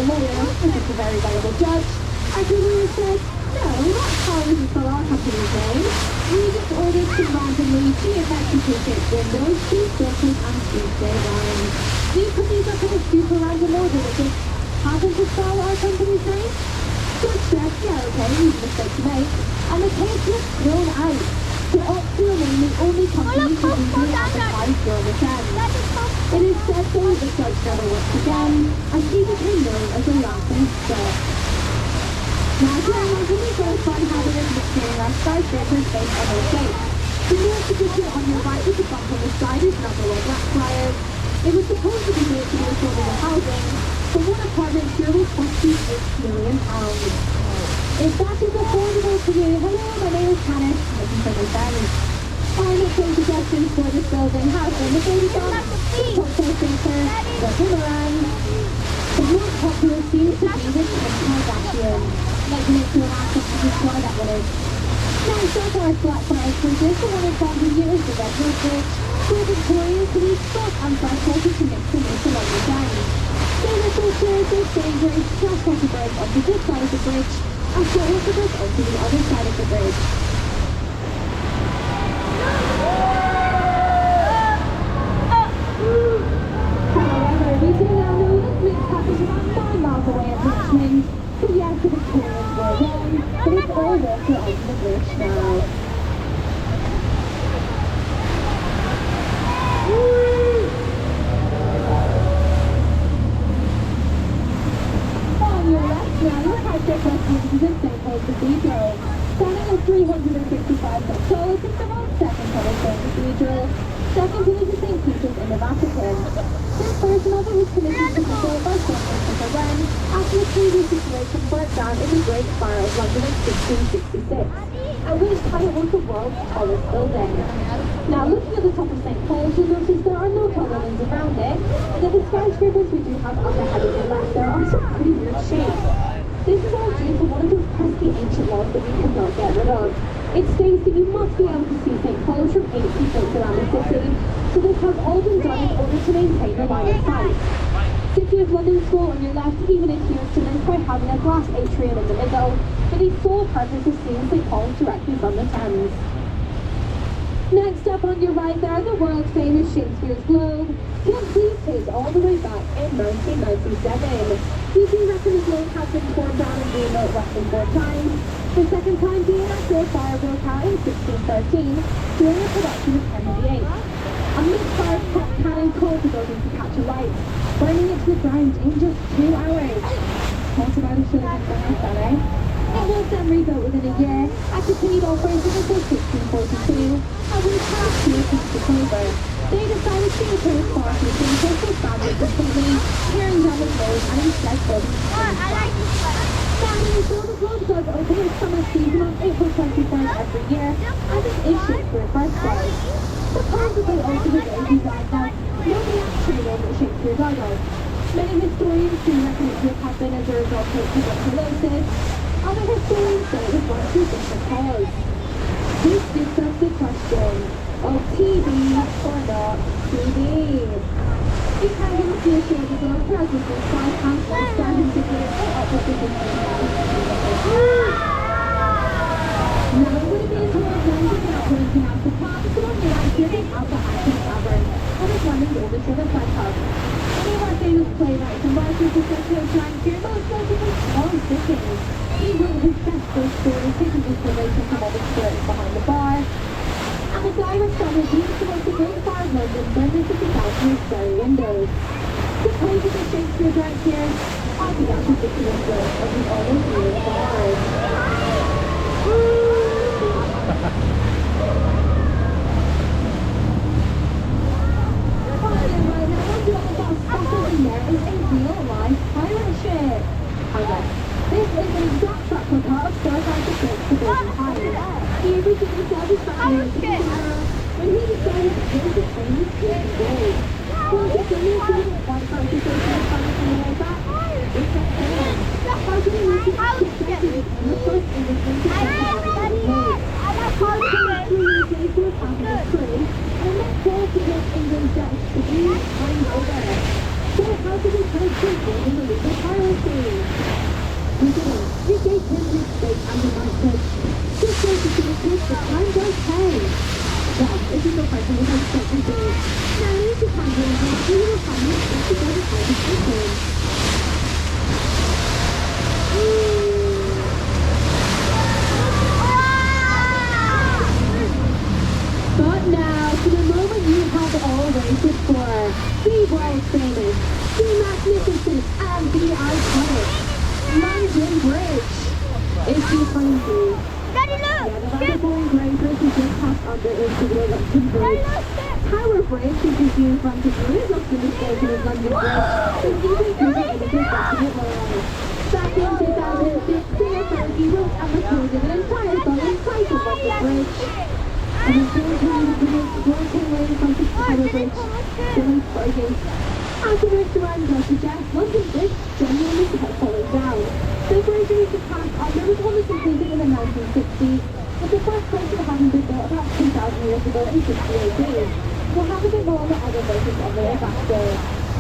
lawyer, and it's a very valuable judge. Arthur Lewis said, no, that car isn't for our company's name. We just ordered some randomly geometric ticket windows, cheese filters, and Tuesday wines. These companies are kind of super random order that just happen to spell our company's name. Judge said, yeah, okay, he's a mistake to make. And the case was thrown out. The Oxford remain the only company to be advertised during the term. It is said though the judge never worked again, and he became known as a laughing stock. Now, to imagine we go by having a mixing our skyscrapers based on their shape. The nearest picture on your right with the bump on the side is number one Blackfriars. It was supposed to be built to be affordable housing, but one apartment here will cost you £8 million. If that is affordable to you, hello, my name is Hannah, looking for my friends. Final film suggestions for this building: House in the Baby Dog, Cocktail Thinker, the Boomerang. The most popular seems to be the Kardashian. Making it to an actor to destroy that one is. Next up are Blackfriars Bridges, the 140 years, the Redwood Bridge, where Victorians to use stock and fresh water to mix the mist along the Downs. Famous features the Stone Bridge, Freshwater Bridge onto this side of the bridge, and Saltwater Bridge onto the other side of the bridge. However, we do now know that Blue Cap is about 9 miles away at Richmond. So yes, the Victorians were wrong, but it's all water on the bridge now. On your left now, look how different this is in St. Paul's Cathedral. Standing at 365 foot tall, it's the world's second tallest stone cathedral, second to the St. Peter's in the Vatican. This version of it was commissioned to be built by St. Christopher Wren after the previous situation burnt down in the Great Fire of London in 1666, at which time it was the world's tallest building. Now, looking at the top of St. Paul's, you'll notice there are no tall buildings around it, and that the skyscrapers we do have on the head of the left there are some pretty weird shapes. This is all due to one of those pesky ancient laws that we cannot get rid of. It states that you must be able to see St. Paul's from 80 feet around the city, so this has all been done in order to maintain the line of sight. City of London School on your left even adheres to this by having a glass atrium in the middle, for the sole purpose of seeing St. Paul's directly from the Thames. Next up on your right there, the world famous Shakespeare's Globe. Complete is all the way back in 1997. We do reckon the globe has been torn down and rebuilt roughly 4 times. The second time being after a fire broke out in 1613 during a production of Henry VIII. A misfired pop cannon caused the building to catch alight, burning it to the ground in just 2 hours. Talk about a should have been done that, eh? It was then rebuilt within a year, and continued operating until 1642, and when the past year took over, they decided to replace part of the coastal fabric completely, tearing down the road and instead building the Saturday, so the globe does open its summer season on April 23rd every year, as it is Shakespeare's birthday. Supposedly also the day he died now, nobody actually knows what Shakespeare died of. Many historians do reckon it could have been as a result of tuberculosis. Other historians say it was one of 2 different causes. This gives us the question of TB or not TB. You can give us the assurance of our presence with 5 pounds one standing ticket or upward ticket. Now we're going to be into our friends and not going to have the park, so on your right here is Albert Acton Tavern, and it's London's oldest riverside pub. One of our famous playwrights and writers is Shakespeare Shakespeare, most notably Charles Dickens. He wrote his best ghost story, taking inspiration from all the spirits behind the bar. And the direct summer used to make the Great Fire of London burn into the balcony's very windows. Supposedly Shakespeare drank here, I'll be out to the window of the almost ruined bars. Finally, right now, what you all got special in there is a real life pirate ship. However, this is an exact replica of Sir Francis Drake's The Golden Hind. He originally started Spanish in the era when he decided to build the famous Cape Road. Once it's a new thing, one Francis Drake was coming from the way back, it's a fan. How can you use it to get to the first Englishman to set up the road? How can you 3 years later after the crew, and then 12 to get England's decks to use time over? So how do we transfer in the legal piracy? station. But now, to the moment you have all waited for, the world famous, the magnificent, and the iconic London Bridge is behind you. Daddy, look! Yeah, the wonderful engravers who just passed under into the London Bridge. Tower Bridge, which you see in front of you, is often mistaken as London Bridge, but even using images backing it wrong. Back in 2006, singer Fergie wrote and recorded an entire song entitled London Bridge. And the same time, the most working way in front of Tower Bridge, Billy Fergie. As the restaurant does suggest, London Bridge genuinely kept falling down. The bridge which was passed under was only completed in the 1960s, but the first version having been built about 2,000 years ago in 60 AD. We'll have a bit more on the other versions on the way back there.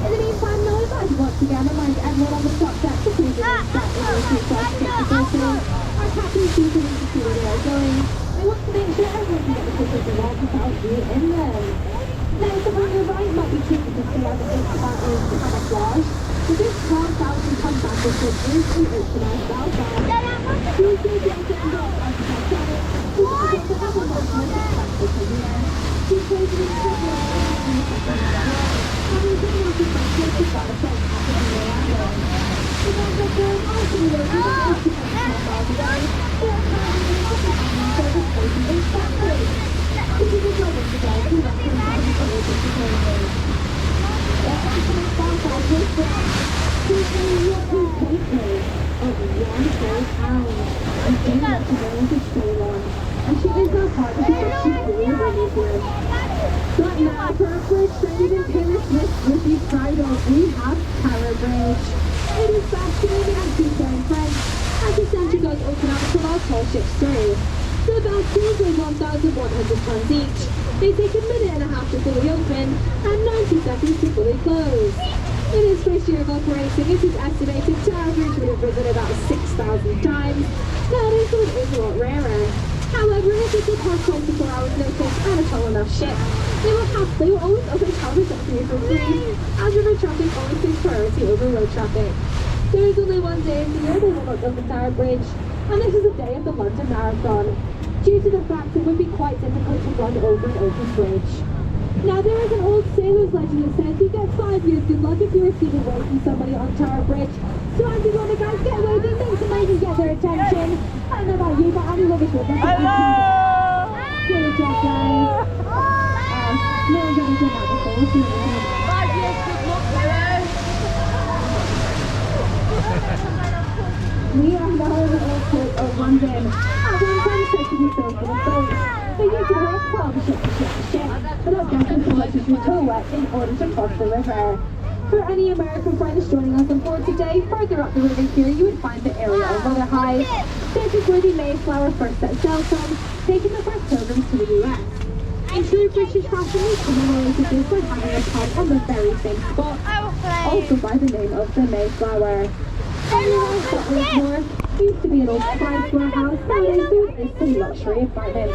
In the meantime, though, I'd like to once again remind everyone on the top deck to please remain sat in those who first get the birthday. Our captain is choosing to see where they are going. We want to make sure everyone can get the tickets and walk without you in them. Now, the hunger ride might be tricky to stay out of this apartment camouflage, but this 12,000-ton bandit bridge is an oceanized Belfast. These days, the ocean is architecture, which is also have a more transport career. These places in Scotland having been working for 55 cents after the Miranda. The bandit bridge also located 8 miles away. They are currently in occupying service station in Scotland. This is a global today who wants to invite you to the Cathedral. The ultimate Belfast was built to a European gateway of one whole town. And she wants to go into Ceylon. And she is our partner because she's really here. But now for a bridge that even Taylor Swift would be proud of, we have Tower Bridge. It is fascinating and seafaring French, as the centre does open up for all tall ships through. The balconies weigh 1,100 tons each. They take a minute and a half to fully open and 90 seconds to fully close. In its first year of operating, it is estimated Tower Bridge would have risen about 6,000 times. Nowadays, it is a lot rarer. However, if it did have 24 hours notice and a tall enough ship, they will always open Tower Bridge at 3 for free, as river traffic always takes priority over road traffic. There is only one day in the year they will not open Tower Bridge, and this is the day of the London Marathon, due to the fact it would be quite difficult to run over an open bridge. Now, there is an old sailor's legend that says you get 5 years good luck if you receive a wave from somebody on Tower Bridge. So I'm just wondering, guys, get waving things to make and get their attention. I don't know about you, but I'm rubbish with that. Hello! Good job, guys. No one's ever done that before, so 5 years good luck, hello! we are now in the old port of London. At one time, it's said to be filled with a boat. They used to work 12 ship to ship to ship, without getting so much as your toe wet in order to cross the river. For any American friends joining us on board today, further up the river here you would find the area of Rotherhithe. This is where the Mayflower first set sail from, taking the first pilgrims to the US. In true British fashion, we commemorate this by having a pub on the very same spot, also by the name of the Mayflower. Anyway, Scotland's north used to be an old spice warehouse, nowadays there is some luxury apartments.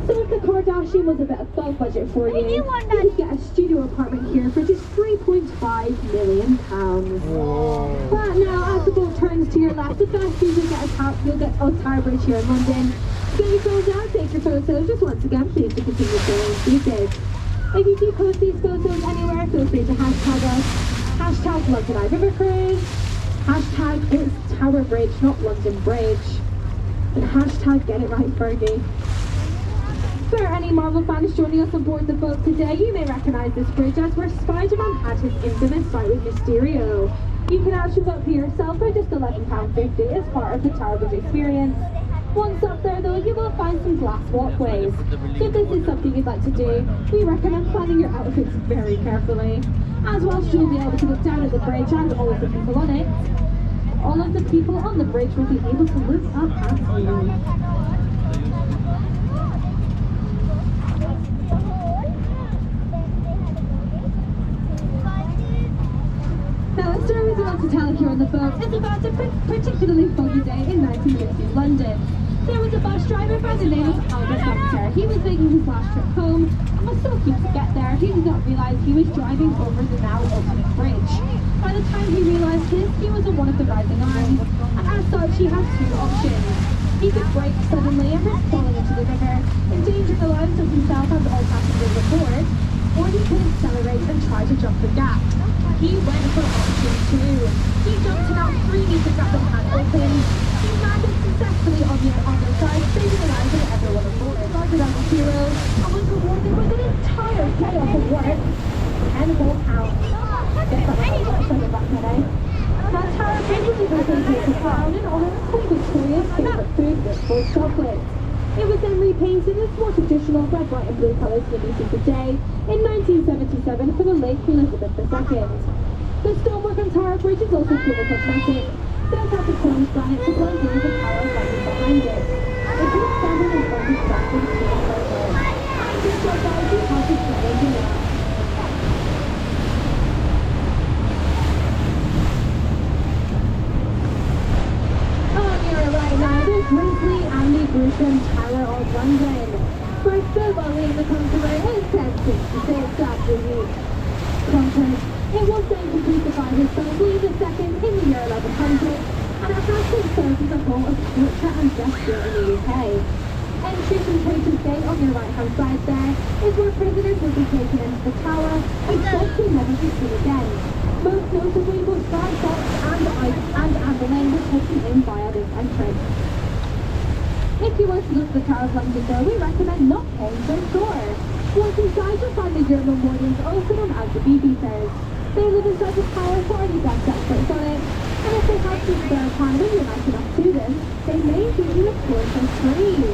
So if the Kardashian was a bit of low budget for you, you could get a studio apartment here for just £3.5 million. But now, as the boat turns to your left, the best you'll get on Tower Bridge here in London. Get your phones out, take your photos, just once again, please to continue sharing pieces. If you do post these photos anywhere, feel free to hashtag us, hashtag London Eye River Cruise, hashtag it's Tower Bridge, not London Bridge, and hashtag get it right, Fergie. For any Marvel fans joining us on board the boat today, you may recognise this bridge as where Spider-Man had his infamous fight with Mysterio. You can actually vote for yourself for just £11.50 as part of the Tower Bridge experience. Once up there though, you will find some glass walkways. So if this is something you'd like to do, we recommend planning your outfits very carefully. As whilst you'll be able to look down at the bridge and all of the people on it, all of the people on the bridge will be able to look up at you. Now, the story we want to tell here on the boat is about a particularly foggy day in 1950s London. There was a bus driver by the name of Albert Doctor. He was making his last trip home and was so keen to get there, he did not realise he was driving over the now open bridge. artist, he was on one of the rising arms, and as such he had two options. He could break suddenly and risk falling into the river, endangering the lives of himself and all passengers on board, or he could accelerate and try to jump the gap. He went for option two. He jumped about 3 meters gap and had open. He landed successfully on the other side, saving the lives of everyone on board. Started as a hero and was rewarded with an entire day off of work. 10 whole pounds. Guess that was how much I got back today. Now Tara originally was a paper crown in honor of Queen Victoria's favourite food, which was chocolate. It was then repainted in its more traditional red, white and blue colours that we see today in 1977 for the late Queen Elizabeth II. The stonework on Tara Bridge is also pure cosmetic. Built out of Cornish granite to blend in with the tower standing behind it. It is standard and focused back with the steel framework. And this authority has its strange in it. Right now, the grisly and the gruesome Tower of London. First of all, in the conqueror in 1066 after the conquest, it was then completed by his son William II in the year 1100, and it has since served as a home of torture and death here in the UK. Entry from Traitors Gate on your right hand side there is where prisoners will be taken into the tower and said to never be seen again. Most notably, both Guy Fawkes and Anne Boleyn were taken in via this entrance. If you were to use the Tower of London though, we recommend not paying for a tour. Once inside, you'll find the German wardens, also known as the BB-Fairs. They live inside the tower for any best experts on it, and if they have to spare time when you're nice enough to them, they may give you a tour for free.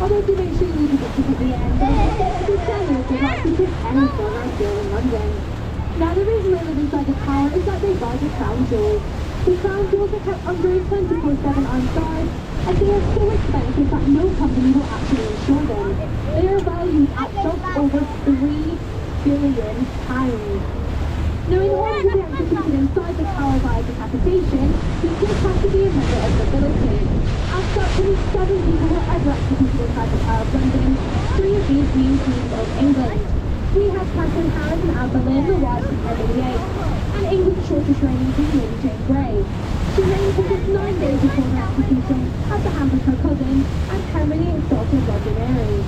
Although do make sure you leave the pictures at the end, but if you tell you if you'd like to take any further here in London. Now the reason they live inside the tower is that they guard the crown jewels. The crown jewels are kept under a 24/7 armed guard, and they are so expensive that no company will actually insure them. They are valued at just over £3 billion. Now in order to be executed inside the tower via decapitation, you just have to be a member of the nobility. As such, only 7 people were ever executed inside the Tower of London, 3 of these being Queens of England. We have Catherine Howard and Anne Boleyn, the wives of Henry VIII, and England's shortest reigning Queen Lady Jane Grey. She reigned for just 9 days before her execution at the hands of her cousin and terminally exalted Roger Mary.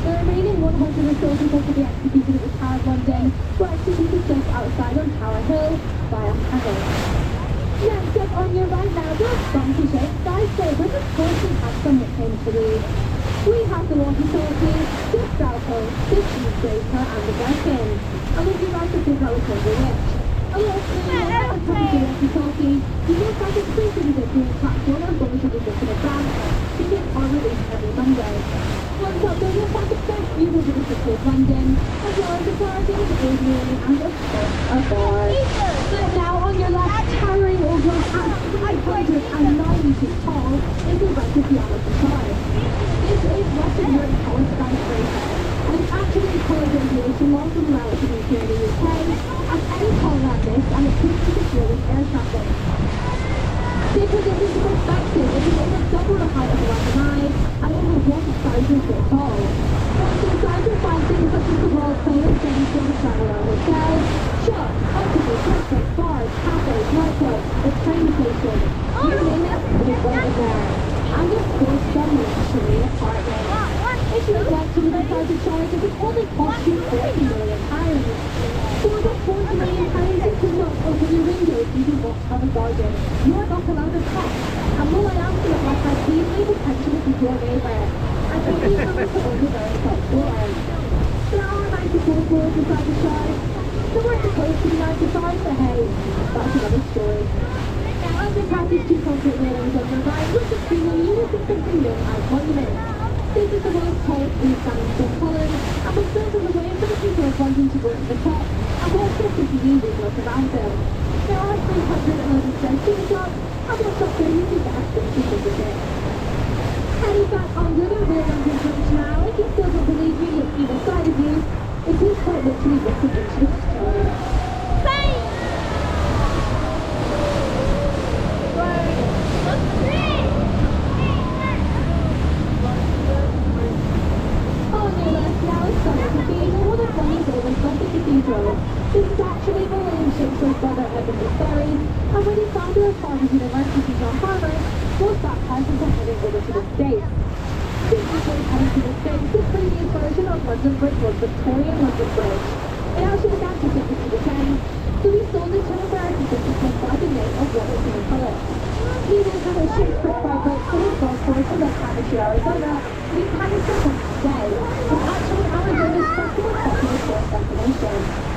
The remaining 100 or so people to be executed at the Tower of London were executed just outside on Tower Hill via Heather. Next up on your right now, the funky shape skyscrapers, of course we have some nicknames to read. We have the walkie-talkie, the scalpel, the cheesecraker, and the gherkin. And if you like to think that was the witch. A little cleaner on top of the walkie-talkie, you will find a pre-existing platform and bunch of in advance. Tickets are released every Monday. Once up there, you'll find the best view of the city of London, as well as a garden, aviary, and of course a bar. But now on your left, towering over at 309 meters tall, is the rest of the Amazon Tower. This is Western Europe's tallest skyscraper, and it's actually a colour radiation law from relatively here in the UK, as any taller than this, and it could interfere with air traffic. To put this into perspective, it is over double the height of the London Eye, and over 1,000 feet tall. Once inside, you'll find things such as the world famous Shakespeare Traveller Hotel, shops, offices, restaurants, bars, cafes, nightclubs, the train station, you name it, it is right in there. And of course, some luxury apartments. If you would like to live inside the charge, it would only cost you £40 million. For the £40 million, you could not open your windows, you do not have a garden. You are not allowed a pet. And will I ask you like I please may potentially be your neighbour. And if you have to own the very top floor. There are 94 floors inside the charge. There were supposed to be 95, but hey, that's another story. Underpass is 2 concrete railings on your right, which is between units of something known as monuments. This is the world's tallest freestanding stone column, and was built on the way for the people of London to go to the top, and whilst the city users look around them. There are 311 stairs to the top, and once up there you can get a space to visit it. Heading back under the rear London Bridge now, if you still don't believe me, look either side of you, it is quite literally written into the stone. Cathedral. This is actually William Shakespeare's brother Edmund is buried, when the founder of Harvard University, John Harvard, was baptized into heaven over to the States. Before coming to the States, the previous version of London Bridge was Victorian London Bridge. It actually began to sink into the Thames, so we sold it to American businessmen by the name of Washington and Phillips. He then had a Shakespeare boat for his golf course in Lake Havasu, Arizona, and he kind of took on today. It's actually Arizona's second most popular tourist destination.